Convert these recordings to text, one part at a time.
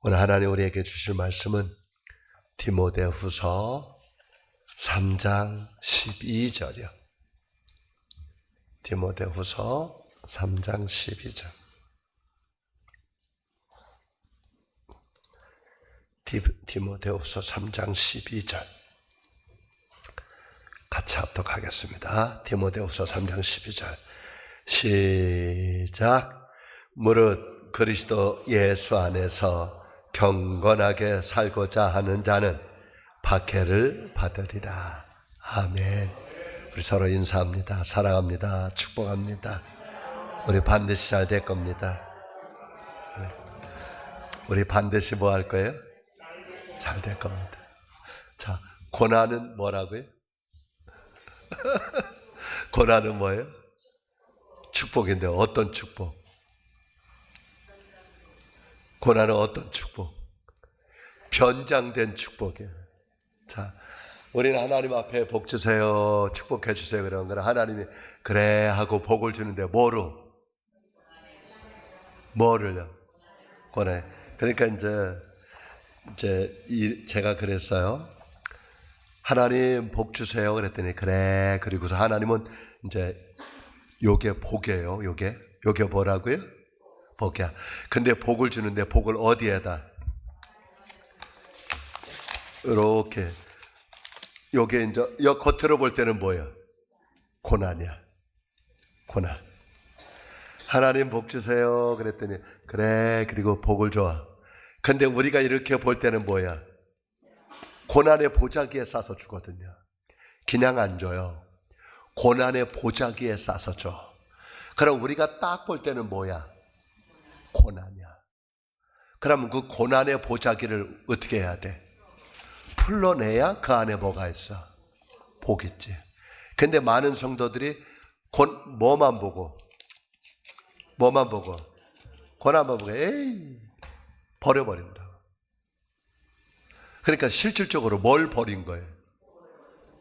오늘 하나님 우리에게 주실 말씀은 디모데후서 3장 12절이요. 디모데후서 3장 12절. 디모데후서 3장 12절. 같이 합독하겠습니다. 디모데후서 3장 12절. 시작. 무릇 그리스도 예수 안에서 경건하게 살고자 하는 자는 박해를 받으리라. 아멘. 우리 서로 인사합니다. 사랑합니다. 축복합니다. 우리 반드시 잘 될 겁니다. 우리 반드시 뭐 할 거예요? 잘 될 겁니다. 자, 고난은 뭐라고요? 고난은 뭐예요? 축복인데 어떤 축복? 고난은 어떤 축복? 변장된 축복이에요. 자, 우리는 하나님 앞에 복 주세요, 축복해 주세요 그런 거는 하나님이 그래 하고 복을 주는데 뭐를요? 고난. 그러니까 이제 제가 그랬어요. 하나님 복 주세요 그랬더니 그래. 그리고서 하나님은 이제 요게 복이에요. 요게 뭐라고요? 복이야. 근데 복을 주는데 복을 어디에다? 이렇게. 요게 이제 겉으로 볼 때는 뭐예요? 고난이야. 고난. 하나님 복 주세요 그랬더니 그래. 그리고 복을 줘. 근데 우리가 이렇게 볼 때는 뭐야? 고난의 보자기에 싸서 주거든요. 그냥 안 줘요. 고난의 보자기에 싸서 줘. 그럼 우리가 딱 볼 때는 뭐야? 고난이야. 그러면 그 고난의 보자기를 어떻게 해야 돼? 풀러내야 그 안에 뭐가 있어? 복 있지. 근데 많은 성도들이 뭐만 보고? 고난만 보고 에이 버려버린다. 그러니까 실질적으로 뭘 버린 거예요?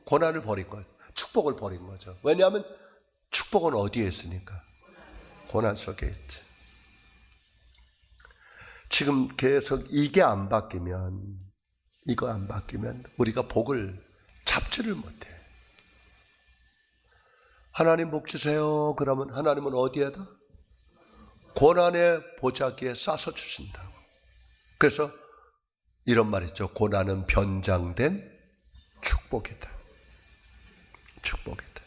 고난을 버린 거예요. 축복을 버린 거죠. 왜냐하면 축복은 어디에 있으니까? 고난 속에 있지. 지금 계속 이거 안 바뀌면 우리가 복을 잡지를 못해. 하나님 복 주세요 그러면 하나님은 어디에다? 고난의 보자기에 싸서 주신다고. 그래서 이런 말 있죠. 고난은 변장된 축복이다. 축복이다.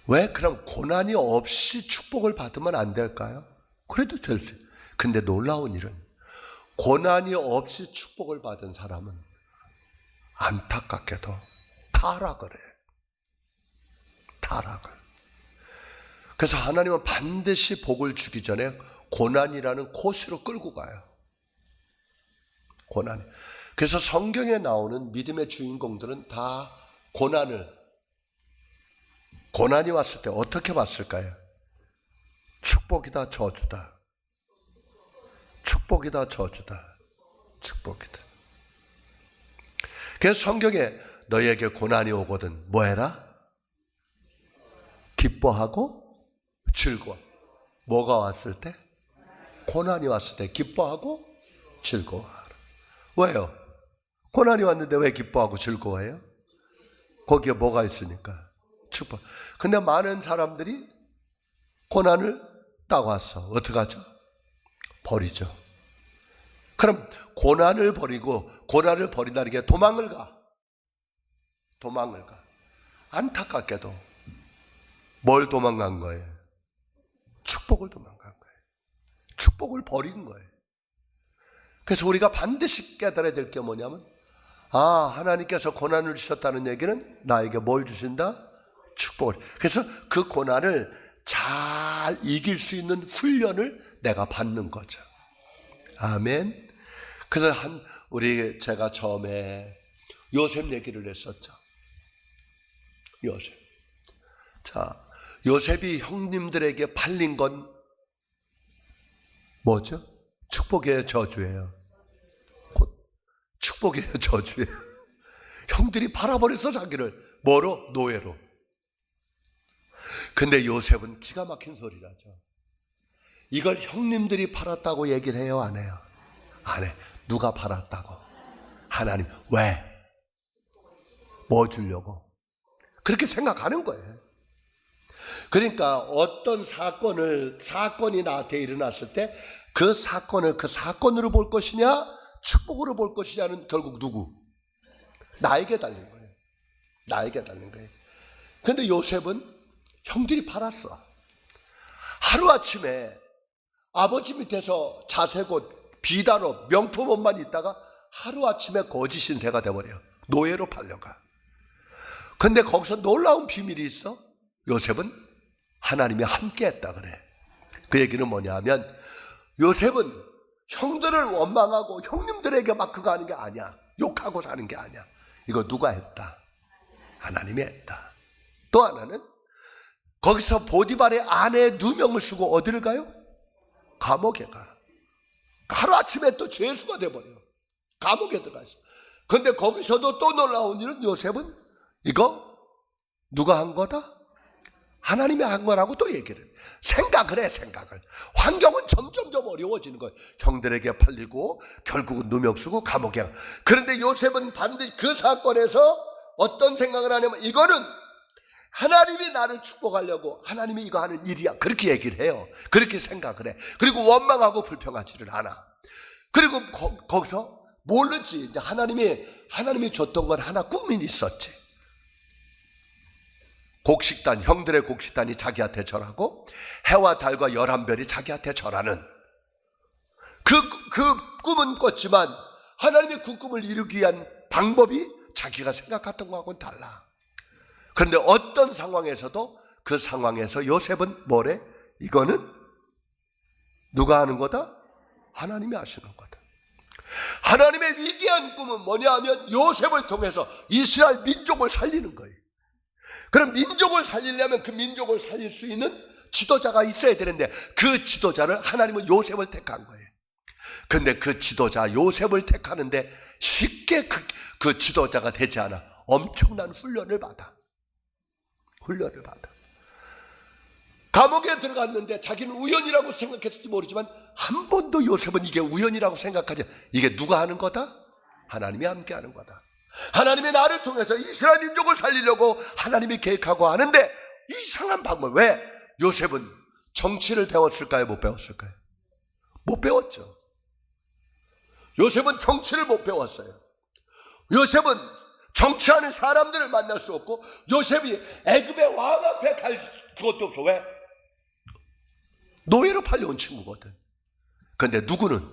왜? 그럼 고난이 없이 축복을 받으면 안 될까요? 그래도 될 수 있어요. 근데 놀라운 일은 고난이 없이 축복을 받은 사람은 안타깝게도 타락을 해. 타락을. 그래서 하나님은 반드시 복을 주기 전에 고난이라는 코스로 끌고 가요. 고난. 그래서 성경에 나오는 믿음의 주인공들은 다 고난이 왔을 때 어떻게 봤을까요? 축복이다, 저주다. 축복이다, 저주다. 축복이다. 그래서 성경에 너희에게 고난이 오거든 뭐 해라? 기뻐하고 즐거워. 뭐가 왔을 때? 고난이 왔을 때 기뻐하고 즐거워하라. 왜요? 고난이 왔는데 왜 기뻐하고 즐거워해요? 거기에 뭐가 있으니까? 축복. 근데 많은 사람들이 고난을 딱 왔어. 어떡하죠? 버리죠. 그럼 고난을 버린다는 게 도망을 가. 안타깝게도 뭘 도망간 거예요? 축복을 도망간 거예요. 축복을 버린 거예요. 그래서 우리가 반드시 깨달아야 될 게 뭐냐면 하나님께서 고난을 주셨다는 얘기는 나에게 뭘 주신다? 축복을. 그래서 그 고난을 잘 이길 수 있는 훈련을 내가 받는 거죠. 아멘. 그래서 제가 처음에 요셉 얘기를 했었죠. 요셉. 자, 요셉이 형님들에게 팔린 건 뭐죠? 축복이에요, 저주예요? 축복이에요, 저주예요? 형들이 팔아버렸어, 자기를. 뭐로? 노예로. 근데 요셉은 기가 막힌 소리를 하죠. 이걸 형님들이 팔았다고 얘기를 해요, 안 해요? 안 해. 누가 팔았다고? 하나님. 왜? 뭐 주려고? 그렇게 생각하는 거예요. 그러니까 어떤 사건이 나한테 일어났을 때 그 사건을 그 사건으로 볼 것이냐 축복으로 볼 것이냐는 결국 누구? 나에게 달린 거예요. 나에게 달린 거예요. 그런데 요셉은 형들이 팔았어. 하루아침에 아버지 밑에서 자색옷, 비단옷, 명품 옷만 있다가 하루아침에 거지 신세가 돼버려요. 노예로 팔려가. 근데 거기서 놀라운 비밀이 있어. 요셉은 하나님이 함께 했다 그래. 그 얘기는 뭐냐 하면 요셉은 형들을 원망하고 형님들에게 막 그거 하는 게 아니야. 욕하고 사는 게 아니야. 이거 누가 했다? 하나님이 했다. 또 하나는 거기서 보디발의 아내 2명을 쓰고 어디를 가요? 감옥에 가. 하루아침에 또 죄수가 돼버려요. 감옥에 들어가서. 그런데 거기서도 또 놀라운 일은 요셉은 이거 누가 한 거다? 하나님이 한 거라고 또 얘기를 해. 생각을 해. 생각을. 환경은 점점점 어려워지는 거예요. 형들에게 팔리고 결국은 누명 쓰고 감옥에 가. 그런데 요셉은 반드시 그 사건에서 어떤 생각을 하냐면 이거는 하나님이 나를 축복하려고 하나님이 이거 하는 일이야. 그렇게 얘기를 해요. 그렇게 생각을 해. 그리고 원망하고 불평하지를 않아. 그리고 거기서 모르지. 이제 하나님이 줬던 건 하나 꿈이 있었지. 곡식단, 형들의 곡식단이 자기한테 절하고 해와 달과 11별이 자기한테 절하는 그 꿈은 꿨지만 하나님의 그 꿈을 이루기 위한 방법이 자기가 생각했던 거하고는 달라. 그런데 어떤 상황에서도 그 상황에서 요셉은 뭐래? 이거는 누가 하는 거다? 하나님이 하시는 거다. 하나님의 위대한 꿈은 뭐냐 하면 요셉을 통해서 이스라엘 민족을 살리는 거예요. 그럼 민족을 살리려면 그 민족을 살릴 수 있는 지도자가 있어야 되는데 그 지도자를 하나님은 요셉을 택한 거예요. 그런데 그 지도자 요셉을 택하는데 쉽게 그 지도자가 되지 않아. 엄청난 훈련을 받아. 감옥에 들어갔는데 자기는 우연이라고 생각했을지 모르지만 한 번도 요셉은 이게 우연이라고 생각하지. 이게 누가 하는 거다? 하나님이 함께 하는 거다. 하나님이 나를 통해서 이스라엘 민족을 살리려고 하나님이 계획하고 하는데 이상한 방법. 왜? 요셉은 정치를 배웠을까요? 못 배웠을까요? 못 배웠죠. 요셉은 정치를 못 배웠어요. 요셉은 정치하는 사람들을 만날 수 없고 요셉이 애굽의 왕 앞에 갈 그것도 없어. 왜? 노예로 팔려온 친구거든. 그런데 누구는?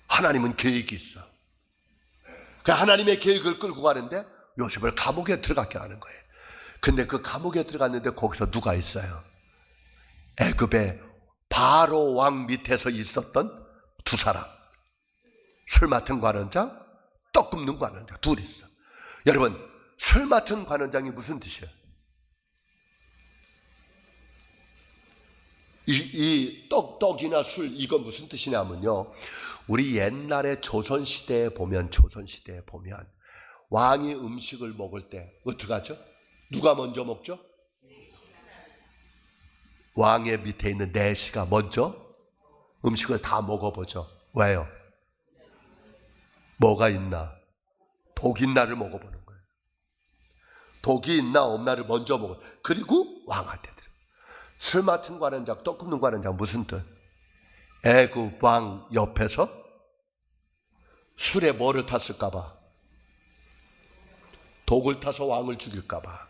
하나님은 계획이 있어. 그 하나님의 계획을 끌고 가는데 요셉을 감옥에 들어가게 하는 거예요. 근데 그 감옥에 들어갔는데 거기서 누가 있어요? 애굽의 바로 왕 밑에서 있었던 2사람. 술 맡은 관원장, 떡 굽는 관원장 둘이 있어. 여러분, 술 맡은 관원장이 무슨 뜻이에요? 이 떡이나 술 이거 무슨 뜻이냐면요, 우리 옛날에 조선시대에 보면 왕이 음식을 먹을 때 어떻게 하죠? 누가 먼저 먹죠? 왕의 밑에 있는 내시가 먼저 음식을 다 먹어보죠. 왜요? 뭐가 있나? 독 있나를 먹어보는 거예요. 독이 있나 없나를 먼저 먹어요. 그리고 왕한테 드려요. 술 맡은 관원장, 떡 굽는 관원장 무슨 뜻? 애굽 왕 옆에서 술에 뭐를 탔을까 봐? 독을 타서 왕을 죽일까 봐.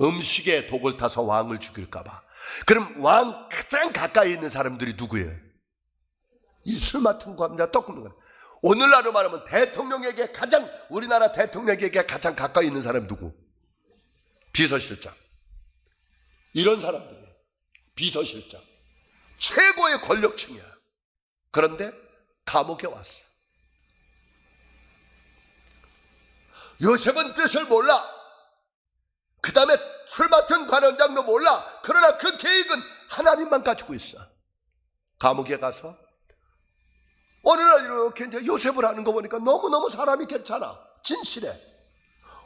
음식에 독을 타서 왕을 죽일까 봐. 그럼 왕 가장 가까이 있는 사람들이 누구예요? 이 술 맡은 관원장, 떡 굽는 관원장. 오늘날로 말하면 우리나라 대통령에게 가장 가까이 있는 사람이 누구? 비서실장. 이런 사람들이에요. 비서실장. 최고의 권력층이야. 그런데 감옥에 왔어. 요셉은 뜻을 몰라. 그 다음에 술 맡은 관원장도 몰라. 그러나 그 계획은 하나님만 가지고 있어. 감옥에 가서 어느 날 이렇게 이제 요셉을 하는 거 보니까 너무너무 사람이 괜찮아. 진실해.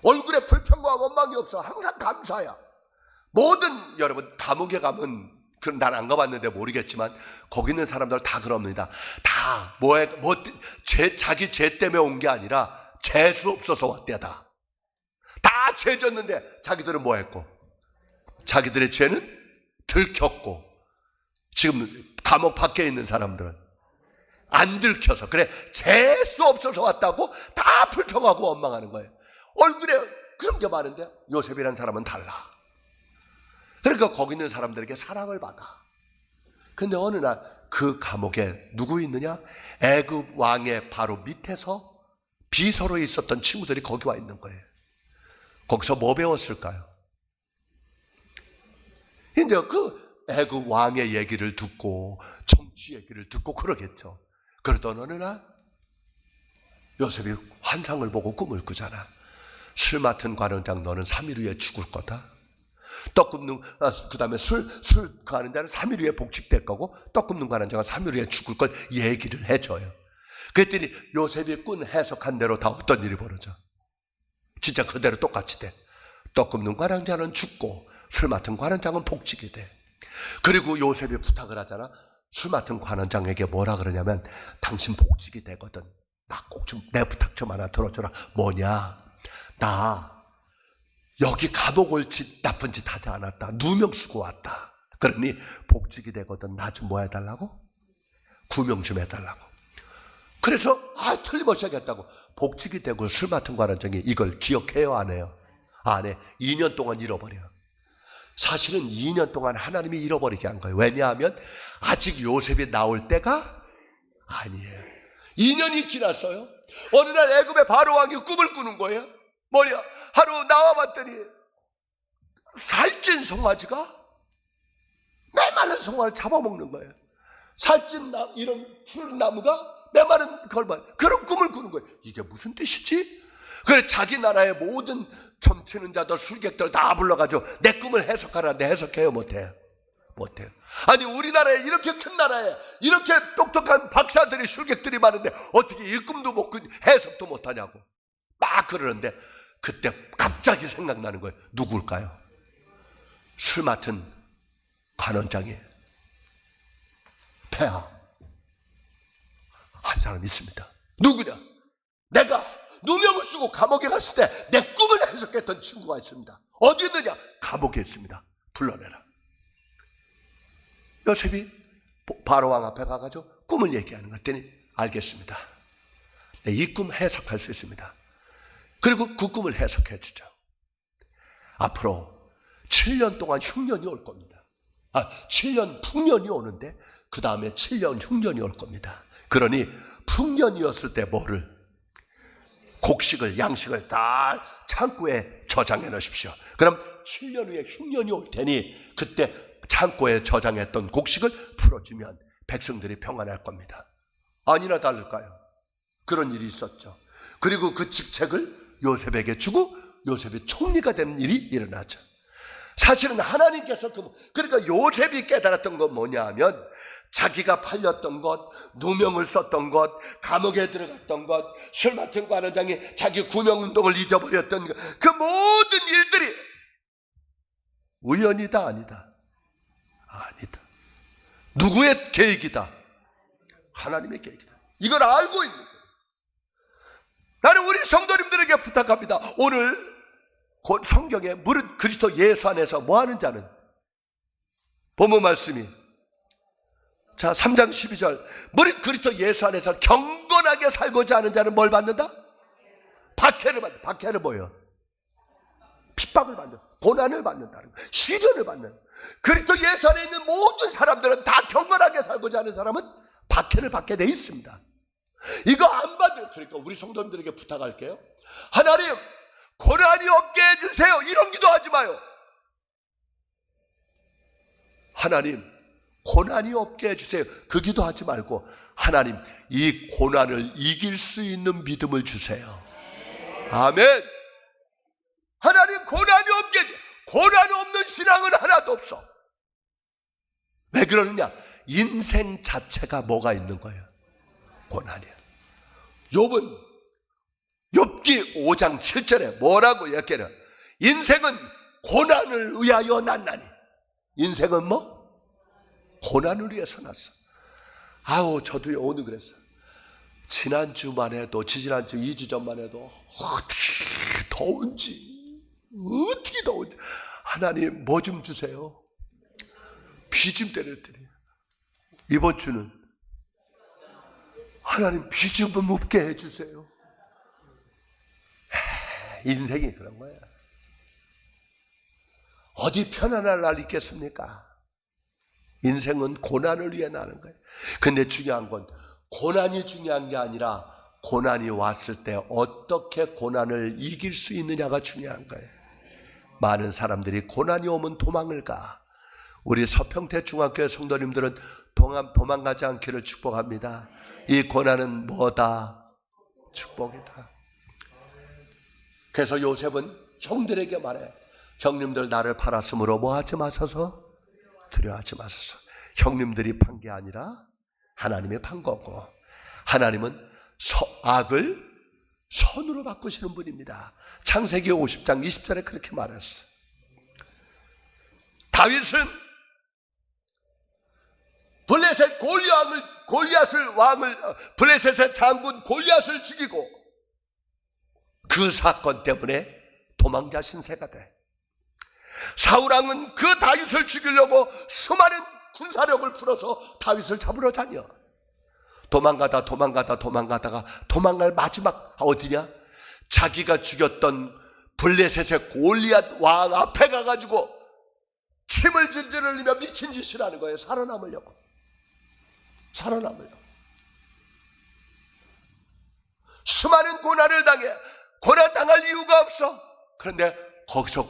얼굴에 불평과 원망이 없어. 항상 감사야. 여러분, 감옥에 가면 그럼 난 안 가봤는데 모르겠지만 거기 있는 사람들 다 그럽니다. 다 자기 죄 때문에 온 게 아니라 재수 없어서 왔대다. 다 죄 졌는데 자기들은 뭐 했고, 자기들의 죄는 들켰고, 지금 감옥 밖에 있는 사람들은 안 들켜서, 그래 재수 없어서 왔다고 다 불평하고 원망하는 거예요. 얼굴에 그런 게 많은데 요셉이라는 사람은 달라. 그러니까 거기 있는 사람들에게 사랑을 받아. 근데 어느 날 그 감옥에 누구 있느냐? 애굽 왕의 바로 밑에서 비서로 있었던 친구들이 거기 와 있는 거예요. 거기서 뭐 배웠을까요? 이제 그 애굽 왕의 얘기를 듣고 정치 얘기를 듣고 그러겠죠. 그러던 어느 날 요셉이 환상을 보고 꿈을 꾸잖아. 술 맡은 관원장, 너는 3일 후에 죽을 거다. 떡 굽는, 그 다음에 술 가는 자는 3일 후에 복직될 거고, 떡 굽는 관원장은 3일 후에 죽을 걸 얘기를 해줘요. 그랬더니 요셉이 꾼 해석한 대로 다 어떤 일이 벌어져. 진짜 그대로 똑같이 돼. 떡 굽는 관원장은 죽고 술 맡은 관원장은 복직이 돼. 그리고 요셉이 부탁을 하잖아. 술 맡은 관원장에게 뭐라 그러냐면, 당신 복직이 되거든, 나 꼭 좀 내 부탁 좀 하나 들어줘라. 뭐냐, 나 여기 감옥 올 짓, 나쁜 짓 하지 않았다. 누명 쓰고 왔다. 그러니 복직이 되거든 나 좀 뭐 해달라고? 구명 좀 해달라고. 그래서 틀림없이 하겠다고. 복직이 되고 술 맡은 관원장이 이걸 기억해요, 안 해요? 안 해. 2년 동안 잃어버려. 사실은 2년 동안 하나님이 잃어버리게 한 거예요. 왜냐하면 아직 요셉이 나올 때가 아니에요. 2년이 지났어요. 어느 날 애굽의 바로 왕이 꿈을 꾸는 거예요. 뭐냐, 하루 나와봤더니 살찐 송아지가 메마른 송아지를 잡아먹는 거예요. 살찐 이런 푸른 나무가 메마른 걸만, 그런 꿈을 꾸는 거예요. 이게 무슨 뜻이지? 그래 자기 나라의 모든 점치는 자들, 술객들 다 불러가지고 내 꿈을 해석하라는데 해석해요? 못해요? 못해요. 아니 우리나라에 이렇게 큰 나라에 이렇게 똑똑한 박사들이, 술객들이 많은데 어떻게 이 꿈도 못 꾸니 해석도 못하냐고 막 그러는데, 그때 갑자기 생각나는 거예요. 누굴까요? 술 맡은 관원장이 폐하 한 사람 있습니다. 누구냐? 내가 누명을 쓰고 감옥에 갔을 때 내 꿈을 해석했던 친구가 있습니다. 어디 있느냐? 감옥에 있습니다. 불러내라. 요셉이 바로왕 앞에 가가지고 꿈을 얘기하는 것 같더니, 알겠습니다. 이 꿈 해석할 수 있습니다. 그리고 그 꿈을 해석해 주죠. 앞으로 7년 동안 흉년이 올 겁니다. 7년 풍년이 오는데 그 다음에 7년 흉년이 올 겁니다. 그러니 풍년이었을 때 뭐를, 곡식을, 양식을 다 창고에 저장해 놓으십시오. 그럼 7년 후에 흉년이 올 테니 그때 창고에 저장했던 곡식을 풀어주면 백성들이 평안할 겁니다. 아니나 다를까요? 그런 일이 있었죠. 그리고 그 직책을 요셉에게 주고 요셉이 총리가 되는 일이 일어나죠. 사실은 하나님께서 그러니까 요셉이 깨달았던 건 뭐냐 하면, 자기가 팔렸던 것, 누명을 썼던 것, 감옥에 들어갔던 것, 술 맡은 관원장이 자기 구명운동을 잊어버렸던 것, 그 모든 일들이 우연이다, 아니다? 아니다. 누구의 계획이다? 하나님의 계획이다. 이걸 알고 있는 거예요. 나는 우리 성도님들에게 부탁합니다. 오늘 곧 성경에 무릇 그리스도 예수 안에서 뭐하는 자는, 본문 말씀이 자 3장 12절, 무릇 그리스도 예수 안에서 경건하게 살고자 하는 자는 뭘 받는다? 박해를 받는다. 박해는 뭐예요? 핍박을 받는, 고난을 받는다는 거예요. 시련을 받는. 그리스도 예수 안에 있는 모든 사람들은 다 경건하게 살고자 하는 사람은 박해를 받게 돼 있습니다. 이거 안 받는, 그러니까 우리 성도님들에게 부탁할게요. 하나님 고난이 없게 해주세요, 이런 기도하지 마요. 하나님 고난이 없게 해주세요, 그 기도하지 말고, 하나님 이 고난을 이길 수 있는 믿음을 주세요. 아멘. 하나님 고난이 없게, 고난 없는 신앙은 하나도 없어. 왜 그러느냐? 인생 자체가 뭐가 있는 거예요? 고난이야. 욥기 5장 7절에 뭐라고 얘기해요? 인생은 고난을 위하여 났나니. 인생은 뭐? 고난을 위해서 났어. 아우, 저도요, 오늘 그랬어요. 지난주만 해도, 지지난주 2주 전만 해도 어떻게 더운지, 하나님 뭐 좀 주세요. 비 좀 때렸더니 이번 주는 하나님 비 좀 없게 해주세요. 인생이 그런 거야. 어디 편안할 날 있겠습니까? 인생은 고난을 위해 나는 거예요. 근데 중요한 건 고난이 중요한 게 아니라 고난이 왔을 때 어떻게 고난을 이길 수 있느냐가 중요한 거예요. 많은 사람들이 고난이 오면 도망을 가. 우리 서평택 중학교의 성도님들은 도망가지 않기를 축복합니다. 이 고난은 뭐다? 축복이다. 그래서 요셉은 형들에게 말해. 형님들 나를 팔았으므로 뭐 하지 마소서? 두려워하지 마소서. 형님들이 판 게 아니라 하나님이 판 거고, 하나님은 악을 선으로 바꾸시는 분입니다. 창세기 50장 20절에 그렇게 말했어. 다윗은 블레셋의 장군 골리앗을 죽이고 그 사건 때문에 도망자 신세가 돼. 사울왕은 그 다윗을 죽이려고 수많은 군사력을 풀어서 다윗을 잡으러 다녀. 도망가다가 도망갈 마지막 어디냐? 자기가 죽였던 블레셋의 골리앗 왕 앞에 가가지고 침을 질질 흘리며 미친 짓을 하는 거예요. 살아남으려고. 수많은 고난을 당해. 고난당할 이유가 없어. 그런데 거기서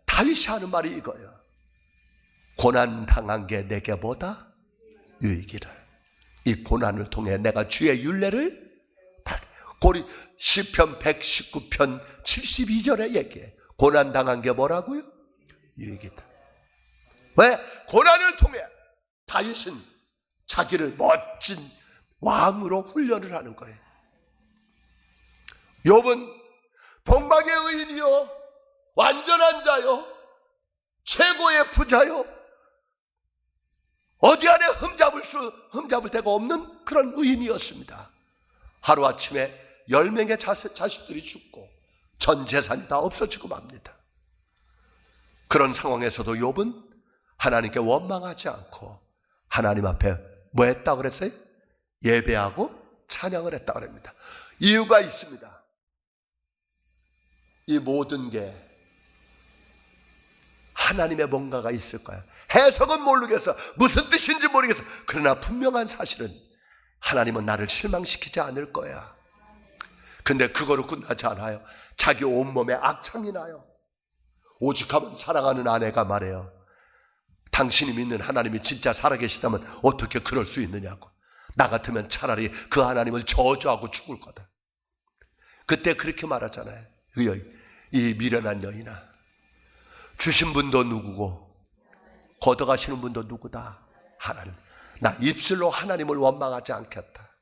다윗이 하는 말이 이거예요. 고난당한 게 내게 뭐다? 유익이라. 이 고난을 통해 내가 주의 율례를 시편 119편 72절에 얘기해. 고난당한 게 뭐라고요? 유익이다. 왜? 고난을 통해 다윗은 자기를 멋진 왕으로 훈련을 하는 거예요. 욥은 동방의 의인이요, 완전한 자요, 최고의 부자요, 어디 안에 흠잡을 데가 없는 그런 의인이었습니다. 하루아침에 10명의 자식들이 죽고 전 재산이 다 없어지고 맙니다. 그런 상황에서도 욥은 하나님께 원망하지 않고 하나님 앞에 뭐 했다고 그랬어요? 예배하고 찬양을 했다고 합니다. 이유가 있습니다. 이 모든 게 하나님의 뭔가가 있을 거야. 해석은 모르겠어. 무슨 뜻인지 모르겠어. 그러나 분명한 사실은 하나님은 나를 실망시키지 않을 거야. 근데 그거로 끝나지 않아요. 자기 온몸에 악창이 나요. 오죽하면 사랑하는 아내가 말해요. 당신이 믿는 하나님이 진짜 살아계시다면 어떻게 그럴 수 있느냐고. 나 같으면 차라리 그 하나님을 저주하고 죽을 거다. 그때 그렇게 말하잖아요. 이 미련한 여인아, 주신 분도 누구고 걷어가시는 분도 누구다? 하나님. 나 입술로 하나님을 원망하지 않겠다.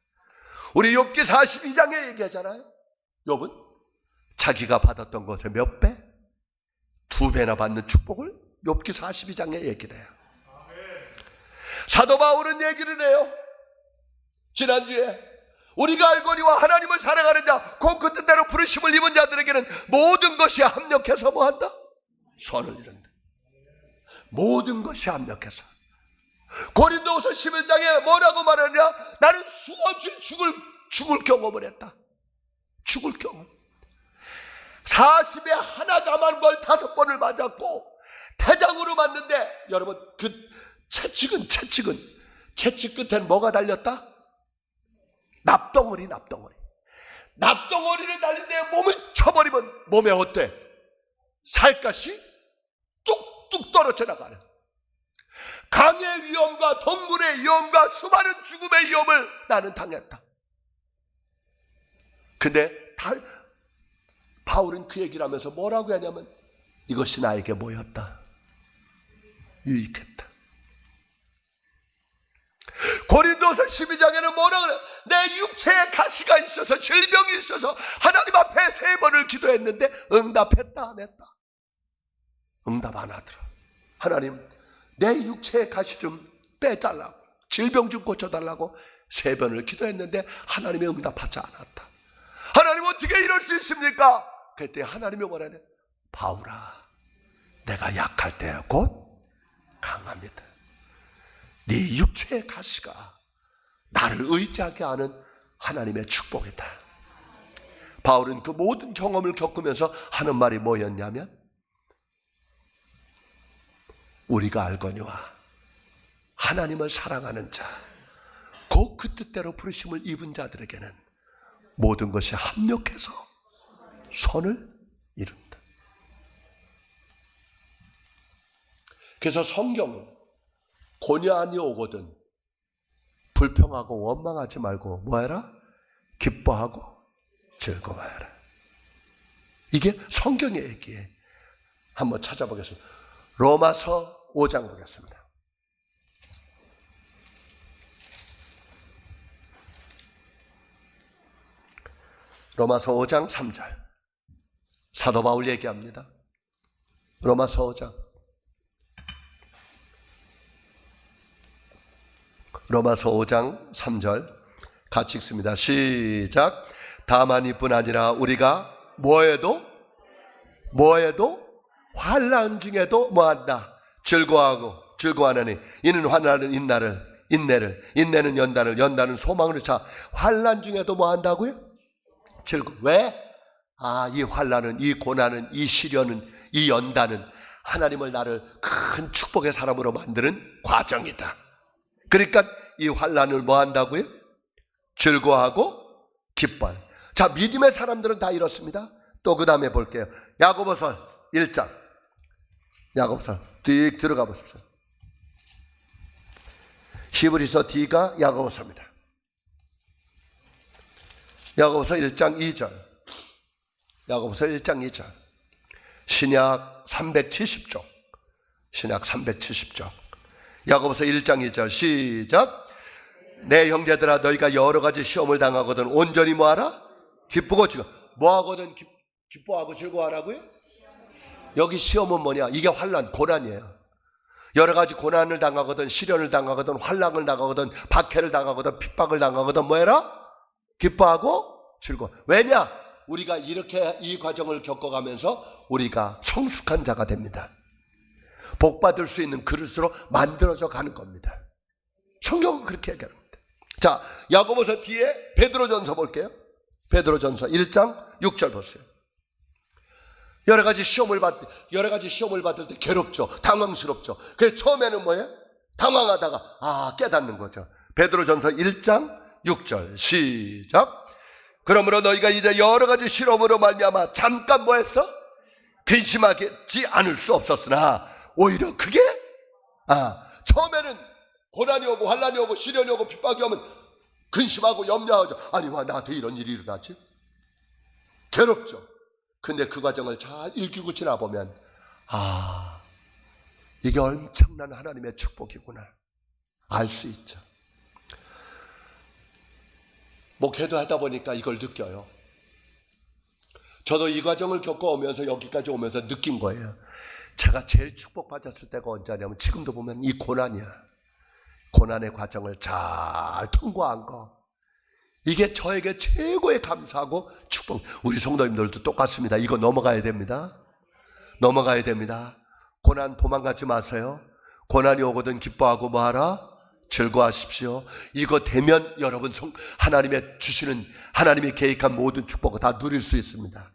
우리 욥기 42장에 얘기하잖아요. 욥은 자기가 받았던 것의 몇 배? 2배나 받는 축복을 욥기 42장에 얘기를 해요. 사도 바울은 얘기를 해요. 지난주에 우리가 알거니와 하나님을 사랑하는 자, 곧 그 뜻대로 부르심을 입은 자들에게는 모든 것이 합력해서 뭐한다? 선을 이룬다. 모든 것이 합력해서. 고린도후서 11장에 뭐라고 말하냐? 나는 수없이 죽을 경험을 했다. 죽을 경험. 40에 하나 남은 걸 5번을 맞았고 태장으로 맞는데, 여러분 그 채찍은 채찍 끝엔 뭐가 달렸다? 납덩어리를 달린데 몸을 쳐버리면 몸에 어때? 살갗이 뚝뚝 떨어져 나가는, 강의 위험과 동물의 위험과 수많은 죽음의 위험을 나는 당했다. 근데 바울은 그 얘기를 하면서 뭐라고 하냐면 이것이 나에게 뭐였다? 유익했다. 고린도서 12장에는 뭐라 그래? 내 육체에 가시가 있어서, 질병이 있어서 하나님 앞에 3번을 기도했는데 응답했다 안 했다? 응답 안 하더라. 하나님, 내 육체에 가시 좀 빼달라고, 질병 좀 고쳐달라고 3번을 기도했는데 하나님의 응답하지 않았다. 하나님 어떻게 이럴 수 있습니까? 그때 하나님이 뭐라네? 바울아, 내가 약할 때 곧 강합니다. 네 육체의 가시가 나를 의지하게 하는 하나님의 축복이다. 바울은 그 모든 경험을 겪으면서 하는 말이 뭐였냐면, 우리가 알거니와 하나님을 사랑하는 자, 곧 그 뜻대로 부르심을 입은 자들에게는 모든 것이 합력해서 선을 이룬다. 그래서 성경은 고난이 오거든 불평하고 원망하지 말고 뭐해라? 기뻐하고 즐거워해라. 이게 성경의 얘기에 한번 찾아보겠습니다. 로마서 5장 보겠습니다. 로마서 5장 3절 사도 바울 얘기합니다. 로마서 5장 로마서 5장 3절 같이 읽습니다. 시작. 다만 이뿐 아니라 우리가 뭐해도 환난 중에도 뭐한다? 즐거워하느니 이는 환난은 인내는 연단을 소망으로 차. 환난 중에도 뭐한다고요? 왜? 이 환난은, 이 고난은, 이 시련은, 이 연단은 하나님을 나를 큰 축복의 사람으로 만드는 과정이다. 그러니까 이 환난을 뭐 한다고요? 즐거워하고 기뻐요. 자, 믿음의 사람들은 다 이렇습니다. 또 그 다음에 볼게요. 야고보서 1장. 야고보서 띡 들어가 보십시오. 히브리서 D가 야고보서입니다. 야고보서 1장 2절. 야고보서 1장 2절. 신약 370쪽. 신약 370쪽. 야고보서 1장 2절 시작. 내 형제들아 너희가 여러 가지 시험을 당하거든 온전히 뭐하라? 기쁘고 즐거워. 뭐하거든 기뻐하고 즐거워하라고요? 여기 시험은 뭐냐? 이게 환난, 고난이에요. 여러 가지 고난을 당하거든, 시련을 당하거든, 환난을 당하거든, 박해를 당하거든, 핍박을 당하거든 뭐해라? 기뻐하고 즐거워. 왜냐? 우리가 이렇게 이 과정을 겪어가면서 우리가 성숙한 자가 됩니다. 복받을 수 있는 그릇으로 만들어져 가는 겁니다. 성경은 그렇게 얘기합니다. 자, 야고보서 뒤에 베드로전서 볼게요. 베드로전서 1장 6절 보세요. 여러 가지 시험을 받을 때 괴롭죠. 당황스럽죠. 그래서 처음에는 뭐예요? 당황하다가 깨닫는 거죠. 베드로전서 1장 6절 시작. 그러므로 너희가 이제 여러 가지 시험으로 말미암아 잠깐 뭐했어? 근심하지 않을 수 없었으나 오히려 그게 처음에는 고난이 오고 환난이 오고 시련이 오고 핍박이 오면 근심하고 염려하죠. 아니 왜 나한테 이런 일이 일어나지? 괴롭죠. 근데 그 과정을 잘 읽히고 지나보면 이게 엄청난 하나님의 축복이구나 알 수 있죠. 목회도 하다 보니까 이걸 느껴요. 저도 이 과정을 겪어오면서 여기까지 오면서 느낀 거예요. 제가 제일 축복받았을 때가 언제냐면 지금도 보면 이 고난이야. 고난의 과정을 잘 통과한 거. 이게 저에게 최고의 감사하고 축복. 우리 성도님들도 똑같습니다. 이거 넘어가야 됩니다. 넘어가야 됩니다. 고난 도망가지 마세요. 고난이 오거든 기뻐하고 뭐하라? 즐거워하십시오. 이거 되면 여러분 하나님의 주시는 하나님이 계획한 모든 축복을 다 누릴 수 있습니다.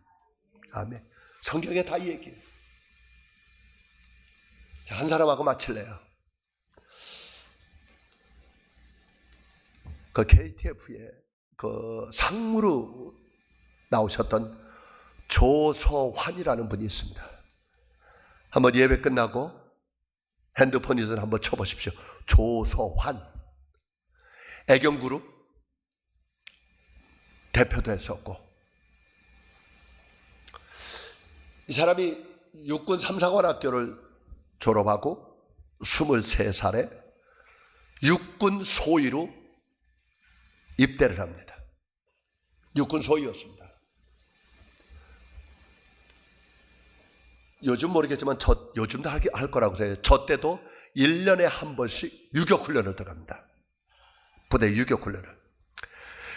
아멘. 성경에 다 얘기해요. 자, 한 사람하고 마칠래요. 그 KTF에 그 상무로 나오셨던 조서환이라는 분이 있습니다. 한번 예배 끝나고 핸드폰이든 한번 쳐보십시오. 조서환. 애경그룹 대표도 했었고, 이 사람이 육군 3사관 학교를 졸업하고 23살에 육군 소위로 입대를 합니다. 육군 소위였습니다. 요즘 모르겠지만 요즘도 할 거라고 해요. 저 때도 1년에 한 번씩 유격훈련을 들어갑니다. 부대 유격훈련을.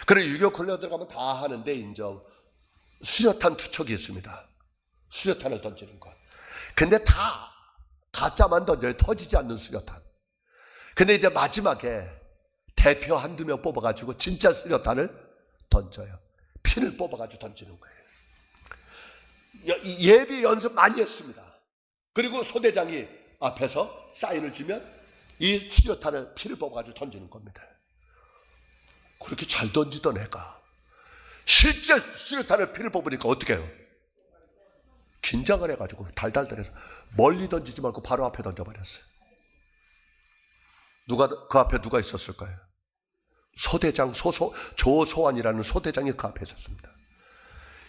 그래 유격훈련 들어가면 다 하는데 이제 수류탄 투척이 있습니다. 수류탄을 던지는 것. 근데 다 가짜만 던져요. 터지지 않는 수류탄. 근데 이제 마지막에 대표 한두 명 뽑아가지고 진짜 수류탄을 던져요. 핀을 뽑아가지고 던지는 거예요. 예비 연습 많이 했습니다. 그리고 소대장이 앞에서 사인을 주면 이 수류탄을 핀을 뽑아가지고 던지는 겁니다. 그렇게 잘 던지던 애가 실제 수류탄을 핀을 뽑으니까 어떻게 해요? 긴장을 해가지고 달달달해서 멀리 던지지 말고 바로 앞에 던져버렸어요. 그 앞에 누가 있었을까요? 소대장 조소환이라는 소대장이 그 앞에 있었습니다.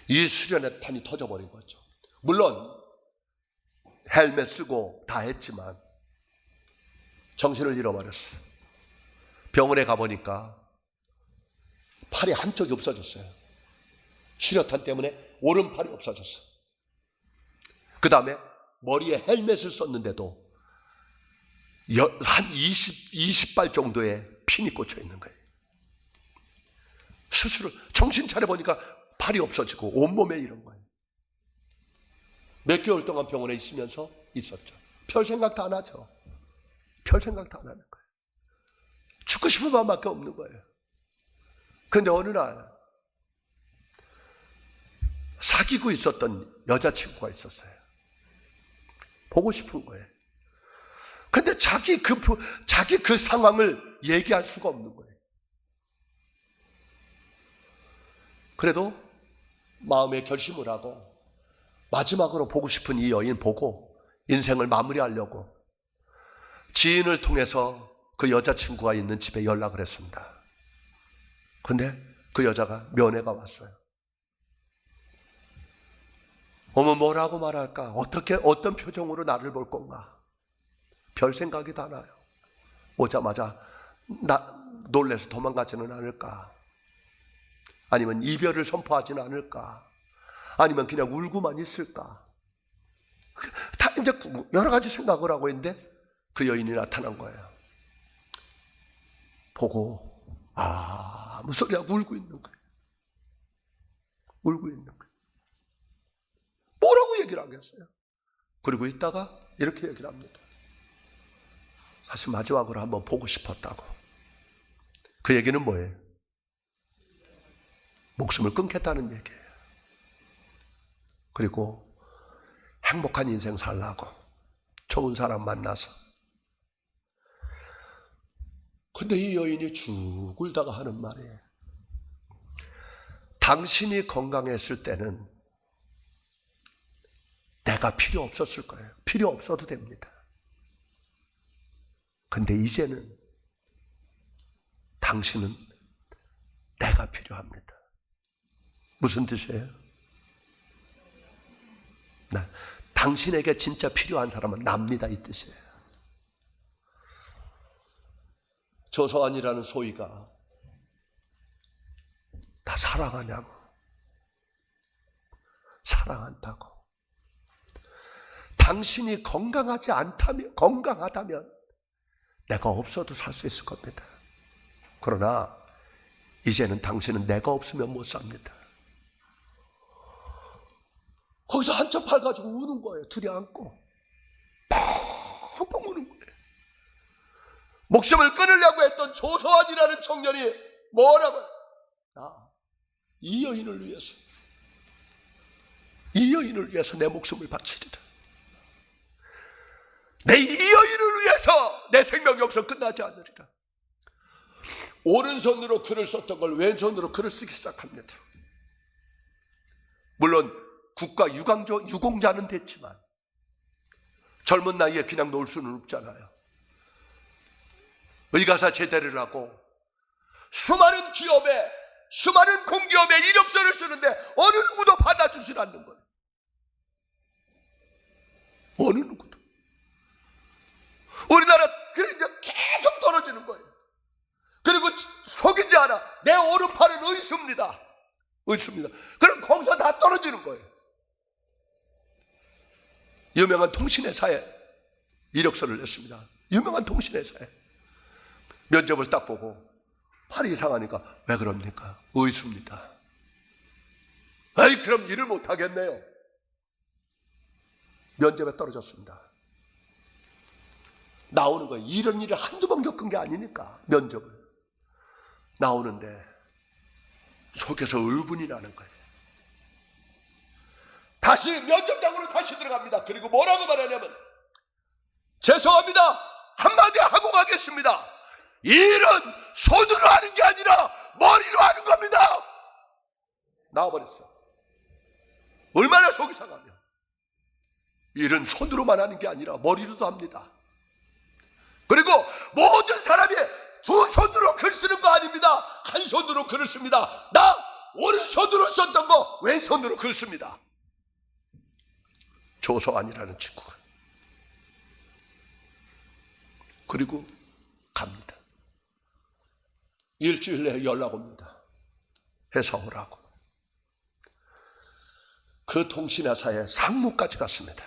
이 수련의 탄이 터져버린 거죠. 물론 헬멧 쓰고 다 했지만 정신을 잃어버렸어요. 병원에 가보니까 팔이 한쪽이 없어졌어요. 수류탄 때문에 오른팔이 없어졌어요. 그 다음에 머리에 헬멧을 썼는데도 한 20발 정도의 핀이 꽂혀 있는 거예요. 수술을 정신 차려보니까 팔이 없어지고 온몸에 이런 거예요. 몇 개월 동안 병원에 있으면서 있었죠. 별 생각도 안 하죠. 별 생각도 안 하는 거예요. 죽고 싶은 마음밖에 없는 거예요. 그런데 어느 날 사귀고 있었던 여자친구가 있었어요. 보고 싶은 거예요. 근데 자기 그 상황을 얘기할 수가 없는 거예요. 그래도 마음에 결심을 하고 마지막으로 보고 싶은 이 여인 보고 인생을 마무리하려고 지인을 통해서 그 여자친구가 있는 집에 연락을 했습니다. 근데 그 여자가 면회가 왔어요. 어머 뭐라고 말할까? 어떤 표정으로 나를 볼 건가? 별 생각이 다 나요. 오자마자 놀래서 도망가지는 않을까? 아니면 이별을 선포하지는 않을까? 아니면 그냥 울고만 있을까? 다 이제 여러 가지 생각을 하고 있는데 그 여인이 나타난 거예요. 보고 아무 소리하고 울고 있는 거예요. 울고 있는 거예요. 뭐라고 얘기를 하겠어요? 그리고 있다가 이렇게 얘기를 합니다. 사실 마지막으로 한번 보고 싶었다고. 그 얘기는 뭐예요? 목숨을 끊겠다는 얘기예요. 그리고 행복한 인생 살라고 좋은 사람 만나서. 근데 이 여인이 쭉 울다가 하는 말이에요. 당신이 건강했을 때는 내가 필요 없었을 거예요. 필요 없어도 됩니다. 근데 이제는 당신은 내가 필요합니다. 무슨 뜻이에요? 당신에게 진짜 필요한 사람은 납니다, 이 뜻이에요. 조소환이라는 소위가 다 사랑하냐고. 사랑한다고. 당신이 건강하다면 내가 없어도 살 수 있을 겁니다. 그러나 이제는 당신은 내가 없으면 못 삽니다. 거기서 한쪽 팔 가지고 우는 거예요. 둘이 안고 펑펑 우는 거예요. 목숨을 끊으려고 했던 조소환이라는 청년이 뭐라고? 이 여인을 위해서 내 목숨을 바치리라. 내 이 여인을 위해서 내 생명 여기서 끝나지 않으리라. 오른손으로 글을 썼던 걸 왼손으로 글을 쓰기 시작합니다. 물론 국가 유공자는 됐지만 젊은 나이에 그냥 놀 수는 없잖아요. 의가사 제대를 하고 수많은 기업에, 수많은 공기업에 이력서를 쓰는데 어느 누구도 받아주질 않는 거예요. 어느 누구도. 우리나라 그러니까 계속 떨어지는 거예요. 그리고 속이지 않아. 내 오른팔은 의수입니다. 그럼 거기서 다 떨어지는 거예요. 유명한 통신회사에 이력서를 냈습니다. 유명한 통신회사에. 면접을 딱 보고 팔이 이상하니까 왜 그럽니까? 의수입니다. 아이, 그럼 일을 못하겠네요. 면접에 떨어졌습니다. 나오는 거예요. 이런 일을 한두 번 겪은 게 아니니까 면접을. 나오는데 속에서 울분이 나는 거예요. 다시 면접장으로 다시 들어갑니다. 그리고 뭐라고 말하냐면, 죄송합니다, 한마디 하고 가겠습니다. 일은 손으로 하는 게 아니라 머리로 하는 겁니다. 나와버렸어. 얼마나 속이 상하면. 일은 손으로만 하는 게 아니라 머리로도 합니다. 그리고 모든 사람이 두 손으로 글 쓰는 거 아닙니다. 한 손으로 글을 씁니다. 나 오른손으로 썼던 거 왼손으로 글 씁니다. 조서환이라는 친구가. 그리고 갑니다. 일주일 내에 연락 옵니다. 회사 오라고. 그 통신회사에 상무까지 갔습니다.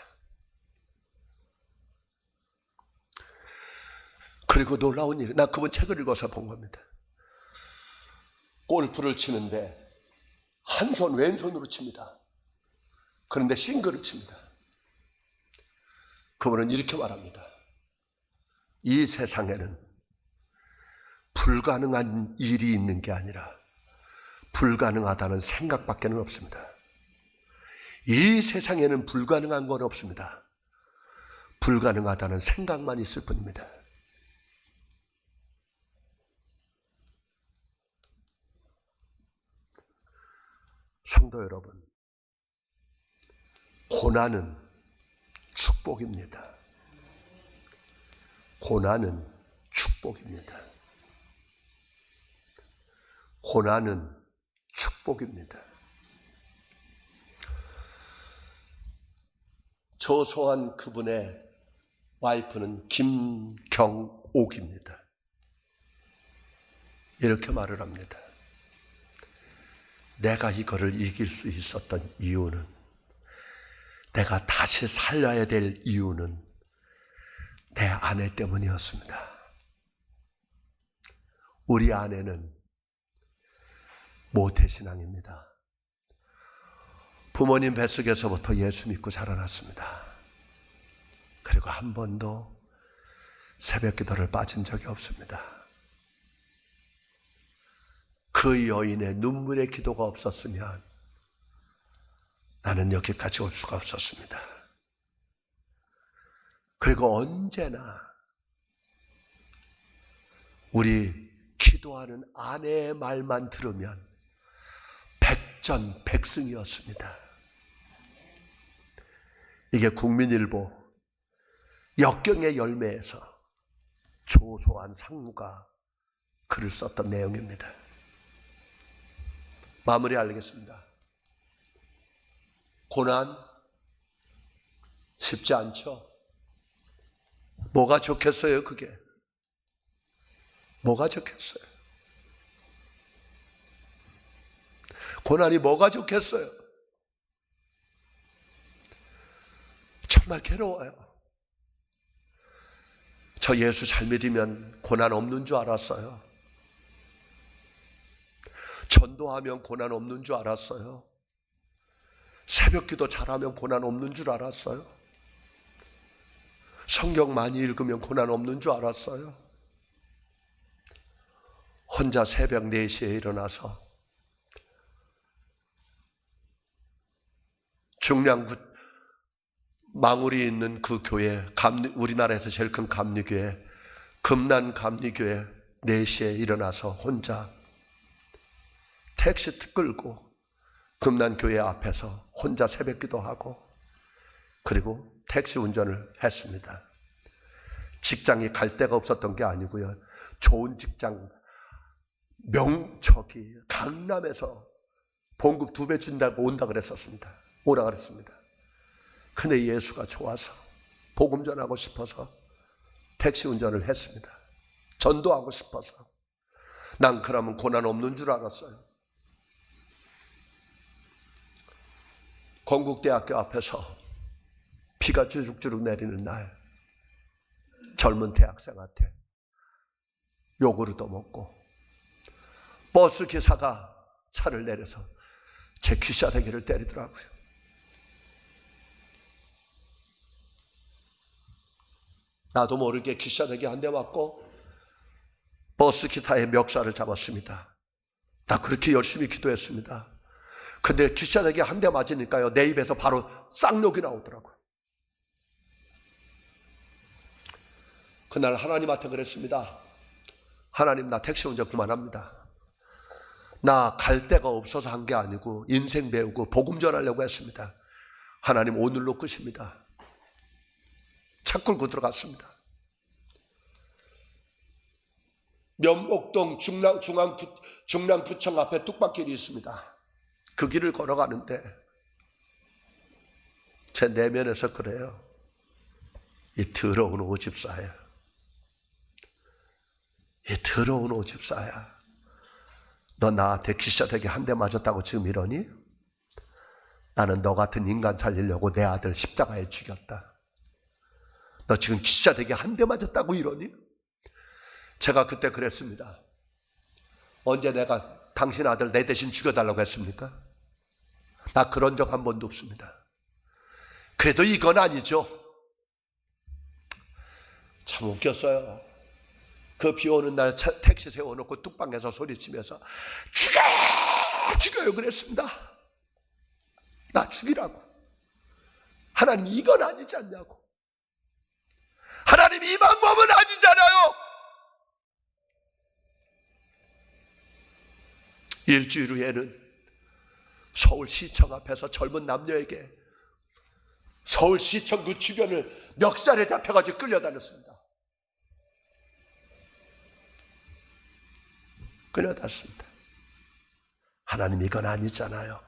그리고 놀라운 일, 나 그분 책을 읽어서 본 겁니다. 골프를 치는데 한 손 왼손으로 칩니다. 그런데 싱글을 칩니다. 그분은 이렇게 말합니다. 이 세상에는 불가능한 일이 있는 게 아니라 불가능하다는 생각밖에는 없습니다. 이 세상에는 불가능한 건 없습니다. 불가능하다는 생각만 있을 뿐입니다. 성도 여러분, 고난은 축복입니다. 고난은 축복입니다. 고난은 축복입니다. 조소한 그분의 와이프는 김경옥입니다. 이렇게 말을 합니다. 내가 이거를 이길 수 있었던 이유는, 내가 다시 살려야 될 이유는 내 아내 때문이었습니다. 우리 아내는 모태신앙입니다. 부모님 뱃속에서부터 예수 믿고 자라났습니다. 그리고 한 번도 새벽 기도를 빠진 적이 없습니다. 그 여인의 눈물의 기도가 없었으면 나는 여기까지 올 수가 없었습니다. 그리고 언제나 우리 기도하는 아내의 말만 들으면 백전백승이었습니다. 이게 국민일보 역경의 열매에서 조소한 상무가 글을 썼던 내용입니다. 마무리하겠습니다. 고난 쉽지 않죠. 뭐가 좋겠어요, 그게? 뭐가 좋겠어요? 고난이 뭐가 좋겠어요? 정말 괴로워요. 저 예수 잘 믿으면 고난 없는 줄 알았어요. 전도하면 고난 없는 줄 알았어요. 새벽 기도 잘하면 고난 없는 줄 알았어요. 성경 많이 읽으면 고난 없는 줄 알았어요. 혼자 새벽 4시에 일어나서 중량구 망울이 있는 그 교회, 우리나라에서 제일 큰 감리교회, 금난 감리교회 4시에 일어나서 혼자 택시 끌고 금난교회 앞에서 혼자 새벽 기도하고, 그리고 택시 운전을 했습니다. 직장이 갈 데가 없었던 게 아니고요. 좋은 직장, 강남에서 봉급 2배 준다고 온다 그랬었습니다. 오라 그랬습니다. 근데 예수가 좋아서 복음 전하고 싶어서 택시 운전을 했습니다. 전도하고 싶어서. 난 그러면 고난 없는 줄 알았어요. 건국대학교 앞에서 비가 주룩주룩 내리는 날, 젊은 대학생한테 요구르트 먹고 버스 기사가 차를 내려서 제 귀싸대기를 때리더라고요. 나도 모르게 귀싸대기 한 대 맞고 버스 기사의 멱살을 잡았습니다. 나 그렇게 열심히 기도했습니다. 근데 귀싸대기 한 대 맞으니까요, 내 입에서 바로 쌍욕이 나오더라고요. 그날 하나님한테 그랬습니다. 하나님, 나 택시 운전 그만합니다. 나 갈 데가 없어서 한 게 아니고 인생 배우고 복음 전하려고 했습니다. 하나님, 오늘로 끝입니다. 차 끌고 들어갔습니다. 면목동 중랑구청 앞에 뚝방길이 있습니다. 그 길을 걸어가는데 제 내면에서 그래요. 이 더러운 오집사야. 이 더러운 오집사야. 너 나한테 귀싸대기 한 대 맞았다고 지금 이러니? 나는 너 같은 인간 살리려고 내 아들 십자가에 죽였다. 너 지금 귀싸대기 한 대 맞았다고 이러니? 제가 그때 그랬습니다. 언제 내가 당신 아들 내 대신 죽여달라고 했습니까? 나 그런 적 한 번도 없습니다. 그래도 이건 아니죠. 참 웃겼어요. 그 비 오는 날 택시 세워놓고 뚝방에서 소리치면서 죽여요 그랬습니다. 나 죽이라고. 하나님, 이건 아니지 않냐고. 하나님, 이 방법은 아니잖아요. 일주일 후에는 서울시청 앞에서 젊은 남녀에게 서울시청 그 주변을 멱살에 잡혀가지고 끌려다녔습니다. 끌려다녔습니다. 하나님, 이건 아니잖아요.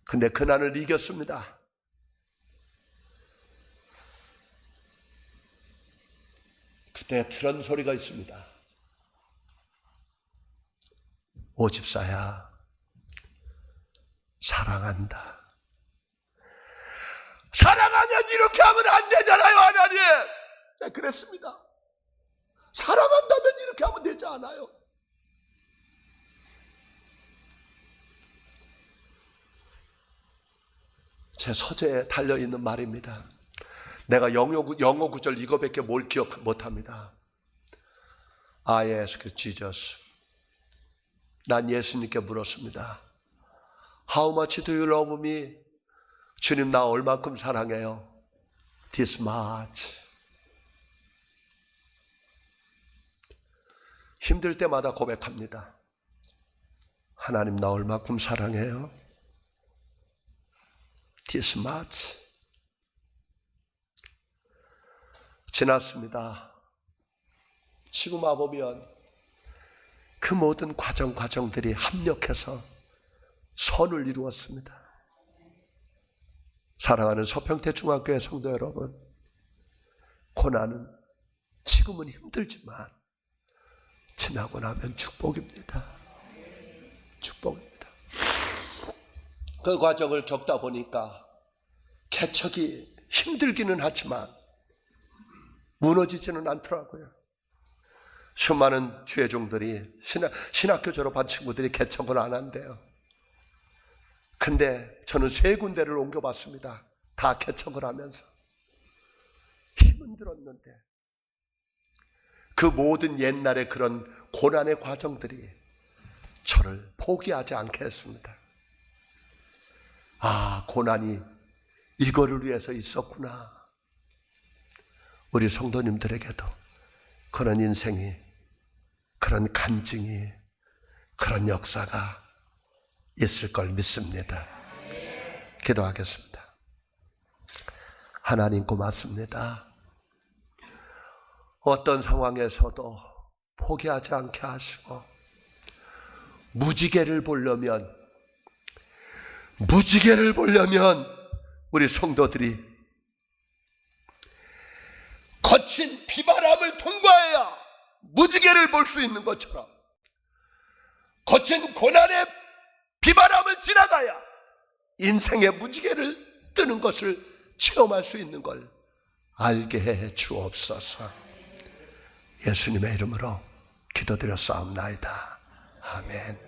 근데 그날을 이겼습니다. 그때 트런 소리가 있습니다. 오집사야, 사랑한다. 사랑하면 이렇게 하면 안 되잖아요, 하나님. 네, 그랬습니다. 사랑한다면 이렇게 하면 되지 않아요. 제 서재에 달려있는 말입니다. 내가 영어 구절 이거밖에 뭘 기억 못합니다. I ask Jesus. 난 예수님께 물었습니다. How much do you love me? 주님, 나 얼만큼 사랑해요? This much. 힘들 때마다 고백합니다. 하나님, 나 얼만큼 사랑해요? This much. 지났습니다. 지금 와보면 그 모든 과정들이 합력해서 선을 이루었습니다. 사랑하는 서평택 중학교의 성도 여러분, 고난은 지금은 힘들지만 지나고 나면 축복입니다. 축복입니다. 그 과정을 겪다 보니까 개척이 힘들기는 하지만 무너지지는 않더라고요. 수많은 주의 종들이 신학교 졸업한 친구들이 개척을 안 한대요. 근데 저는 3군데를 옮겨봤습니다. 다 개척을 하면서 힘은 들었는데 그 모든 옛날의 그런 고난의 과정들이 저를 포기하지 않게 했습니다. 아, 고난이 이거를 위해서 있었구나. 우리 성도님들에게도 그런 인생이, 그런 간증이, 그런 역사가 있을 걸 믿습니다. 기도하겠습니다. 하나님, 고맙습니다. 어떤 상황에서도 포기하지 않게 하시고 무지개를 보려면 우리 성도들이 거친 비바람을 통과해야 무지개를 볼 수 있는 것처럼 거친 고난의 비바람을 지나가야 인생의 무지개를 뜨는 것을 체험할 수 있는 걸 알게 해 주옵소서. 예수님의 이름으로 기도드려 싸움나이다. 아멘.